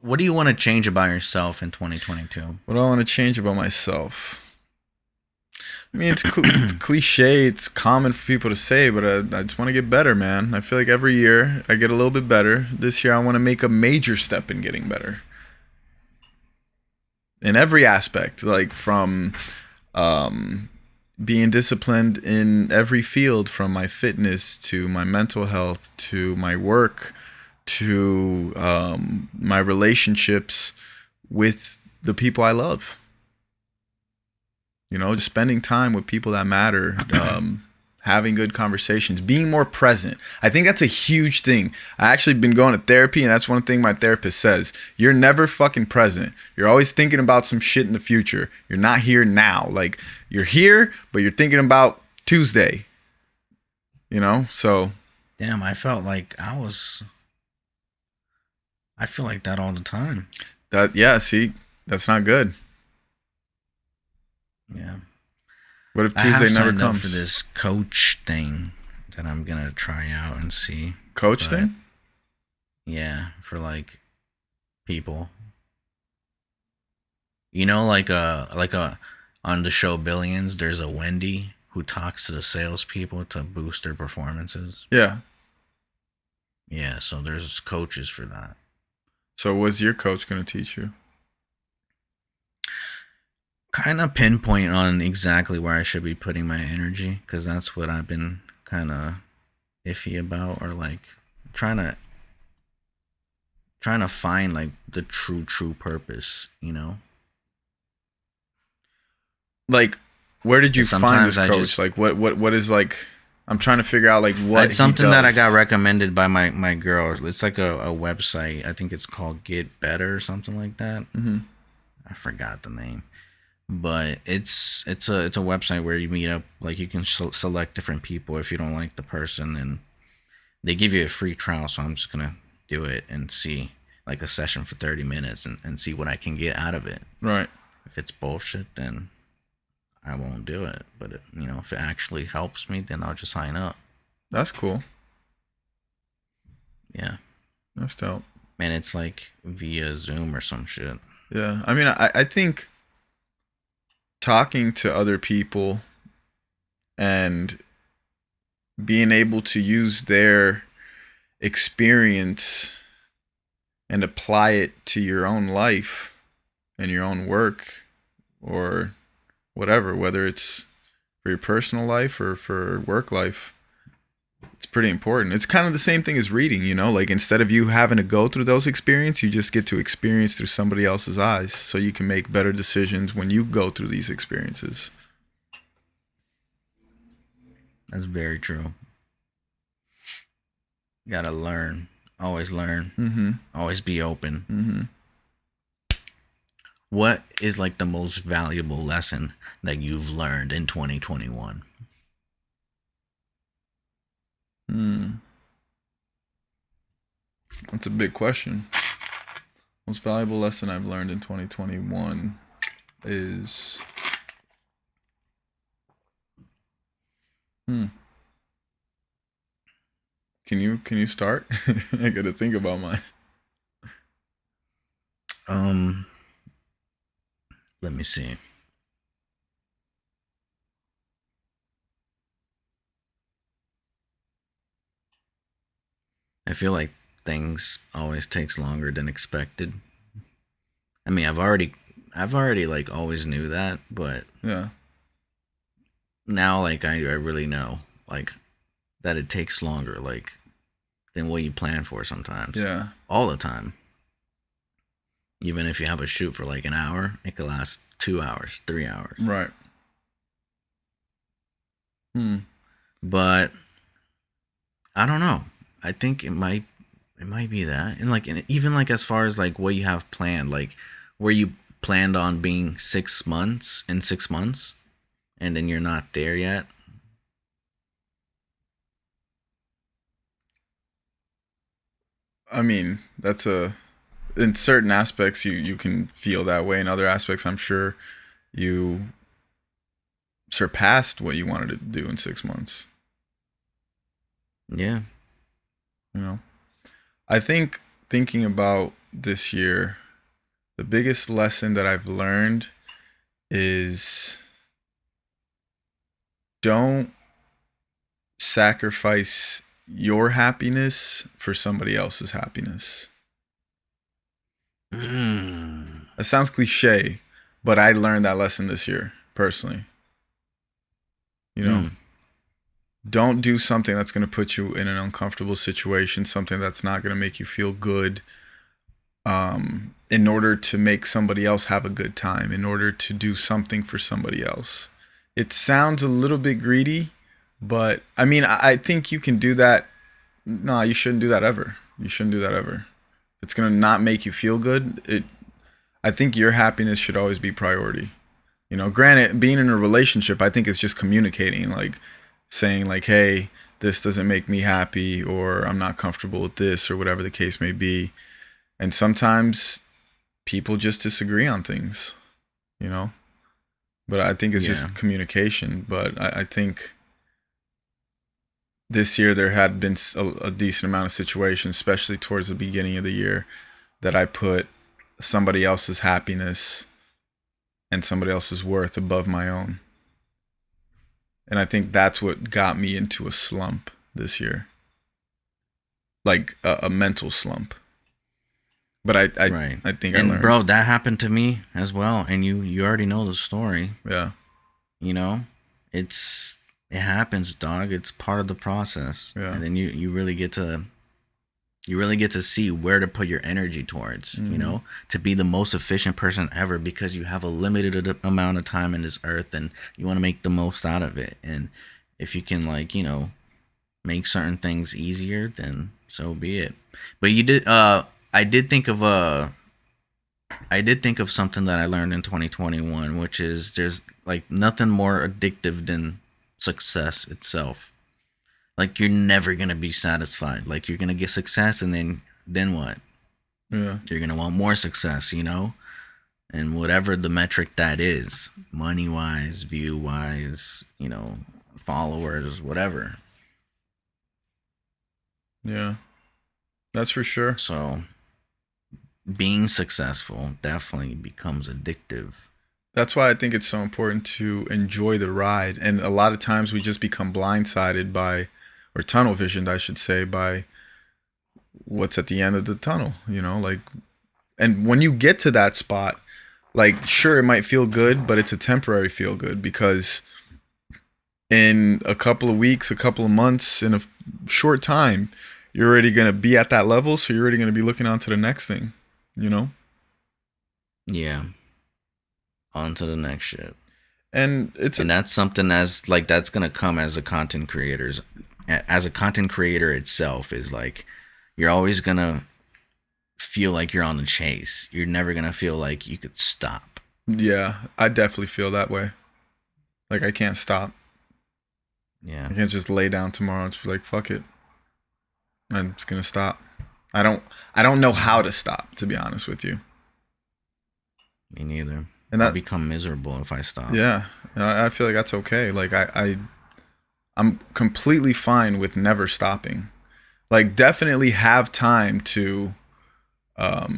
What do you want to change about yourself in 2022? What do I want to change about myself? I mean, it's cliche. It's common for people to say, but I just want to get better, man. I feel like every year I get a little bit better. This year I want to make a major step in getting better in every aspect, like from um, being disciplined in every field, from my fitness to my mental health to my work to my relationships with the people I love. Just spending time with people that matter, having good conversations, being more present. I think that's a huge thing. I actually been going to therapy, and that's one thing my therapist says. You're never fucking present. You're always thinking about some shit in the future. You're not here now. Like, you're here, but you're thinking about Tuesday. So. Damn, I felt like I feel like that all the time. See, that's not good. Yeah. What if Tuesday never comes? I have signed up for this coach thing that I'm gonna try out and see. Coach thing? Yeah, for like people. Like on the show Billions, there's a Wendy who talks to the salespeople to boost their performances. Yeah. Yeah, so there's coaches for that. So what's your coach gonna teach you? Kind of pinpoint on exactly where I should be putting my energy, because that's what I've been kind of iffy about, or like trying to find like the true purpose, Like, where did you find this coach? Like, what is, like, I'm trying to figure out like what it's something that I got recommended by my girl. It's like a website. I think it's called Get Better or something like that. Mm-hmm. I forgot the name. But it's a website where you meet up, like you can select different people if you don't like the person, and they give you a free trial. So I'm just gonna do it and see, like, a session for 30 minutes and see what I can get out of it. Right. If it's bullshit, then I won't do it. But if it actually helps me, then I'll just sign up. That's cool. Yeah. That's dope. Man, it's like via Zoom or some shit. Yeah. I mean, I think talking to other people and being able to use their experience and apply it to your own life and your own work or whatever, whether it's for your personal life or for work life, it's pretty important. It's kind of the same thing as reading, like instead of you having to go through those experiences, you just get to experience through somebody else's eyes, so you can make better decisions when you go through these experiences. That's very true. You gotta learn. Always learn. Mm-hmm. Always be open. Mm-hmm. What is like the most valuable lesson that you've learned in 2021? That's a big question. Most valuable lesson I've learned in 2021 is Can you start? I gotta think about mine. Let me see. I feel like things always takes longer than expected. I mean, I've already like always knew that, but yeah, now like I really know like that it takes longer like than what you plan for sometimes. Yeah, all the time. Even if you have a shoot for like an hour, it could last 2 hours, 3 hours. Right. But I don't know. I think it might be that, and even like as far as like what you have planned, like where you planned on being 6 months in 6 months, and then you're not there yet. I mean, in certain aspects you can feel that way. In other aspects, I'm sure you surpassed what you wanted to do in 6 months. Yeah. I think thinking about this year, the biggest lesson that I've learned is don't sacrifice your happiness for somebody else's happiness. It sounds cliche, but I learned that lesson this year personally. You know, don't do something that's going to put you in an uncomfortable situation, something that's not going to make you feel good, in order to make somebody else have a good time, in order to do something for somebody else. It sounds a little bit greedy, but I mean, I think you can do that. No, you shouldn't do that ever. You shouldn't do that ever. It's going to not make you feel good. I think your happiness should always be priority. You know, granted, being in a relationship, I think is just communicating, like saying like, hey, this doesn't make me happy, or I'm not comfortable with this, or whatever the case may be. And sometimes people just disagree on things, you know, but I think it's just communication. But I think this year there had been a decent amount of situations, especially towards the beginning of the year, that I put somebody else's happiness and somebody else's worth above my own. And I think that's what got me into a slump this year, like a mental slump. But I think I learned. And bro, that happened to me as well. And you already know the story. Yeah. You know, it happens, dog. It's part of the process. Yeah. And then you really get to see where to put your energy towards, you know, to be the most efficient person ever, because you have a limited amount of time in this earth and you want to make the most out of it. And if you can, like, you know, make certain things easier, then so be it. But I did think of something that I learned in 2021, which is there's like nothing more addictive than success itself. Like, you're never going to be satisfied. Like, you're going to get success, and then what? Yeah. You're going to want more success, you know? And whatever the metric that is, money-wise, view-wise, you know, followers, whatever. Yeah. That's for sure. So, being successful definitely becomes addictive. That's why I think it's so important to enjoy the ride. And a lot of times we just become blindsided by, or tunnel visioned, I should say, by what's at the end of the tunnel, you know, like, and when you get to that spot, like, sure, it might feel good, but it's a temporary feel good, because in a couple of weeks, a couple of months, in a short time, you're already going to be at that level. So you're already going to be looking on to the next thing, you know? Yeah. On to the next shit. And that's something that's like, that's going to come as a content creator itself, is like, you're always going to feel like you're on the chase. You're never going to feel like you could stop. Yeah, I definitely feel that way. Like, I can't stop. Yeah. I can't just lay down tomorrow and just be like, fuck it, I'm just going to stop. I don't know how to stop, to be honest with you. Me neither. And I'll become miserable if I stop. Yeah. I feel like that's okay. Like, I'm completely fine with never stopping. Like, definitely have time to, for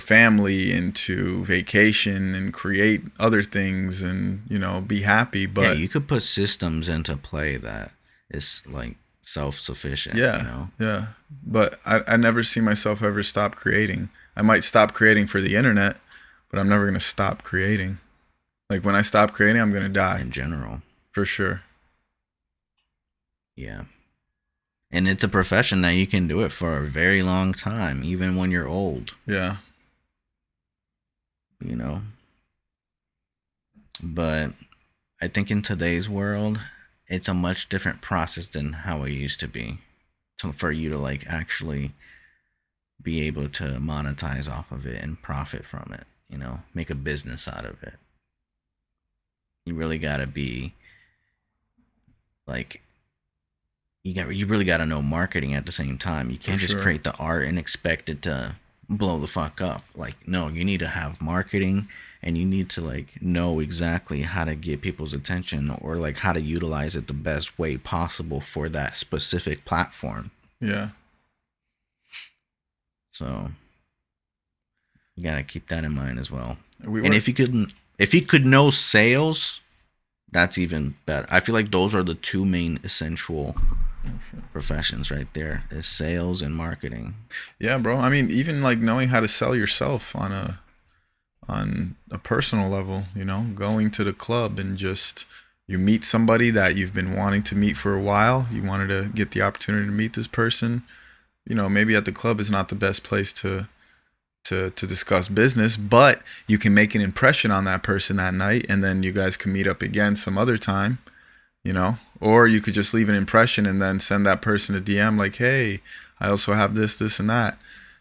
family and to vacation and create other things and, you know, be happy. But yeah, you could put systems into play that is like self-sufficient. Yeah. You know? Yeah. But I never see myself ever stop creating. I might stop creating for the internet, but I'm never going to stop creating. Like, when I stop creating, I'm going to die. In general. For sure. Yeah. And it's a profession that you can do it for a very long time, even when you're old. Yeah. You know? But I think in today's world, it's a much different process than how it used to be. For you to, like, actually be able to monetize off of it and profit from it, you know, make a business out of it. You really gotta be like, you really gotta know marketing at the same time. You can't just create the art and expect it to blow the fuck up. Like, no, you need to have marketing, and you need to, like, know exactly how to get people's attention, or like how to utilize it the best way possible for that specific platform. Yeah. So you gotta keep that in mind as well. We And were if you could know sales, that's even better. I feel like those are the two main essential professions right there: is sales and marketing. Yeah, bro. I mean, even like knowing how to sell yourself on a personal level, going to the club and just you meet somebody that you've been wanting to meet for a while. You wanted to get the opportunity to meet this person. Maybe at the club is not the best place to discuss business, but you can make an impression on that person that night, and then you guys can meet up again some other time, or you could just leave an impression and then send that person a DM like, hey, I also have this and that.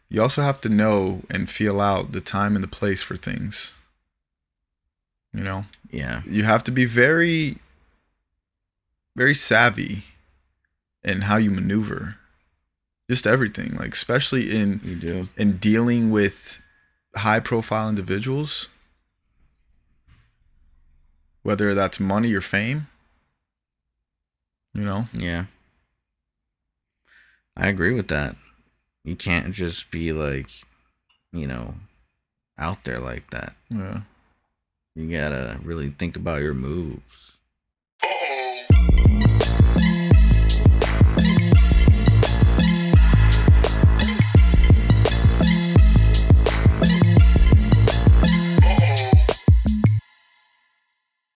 You also have to know and feel out the time and the place for things. Yeah. You have to be very, very savvy in how you maneuver. Just everything, like especially You do. in dealing with high profile individuals, whether that's money or fame, Yeah. I agree with that. You can't just be like, you know, out there like that. Yeah. You gotta really think about your moves.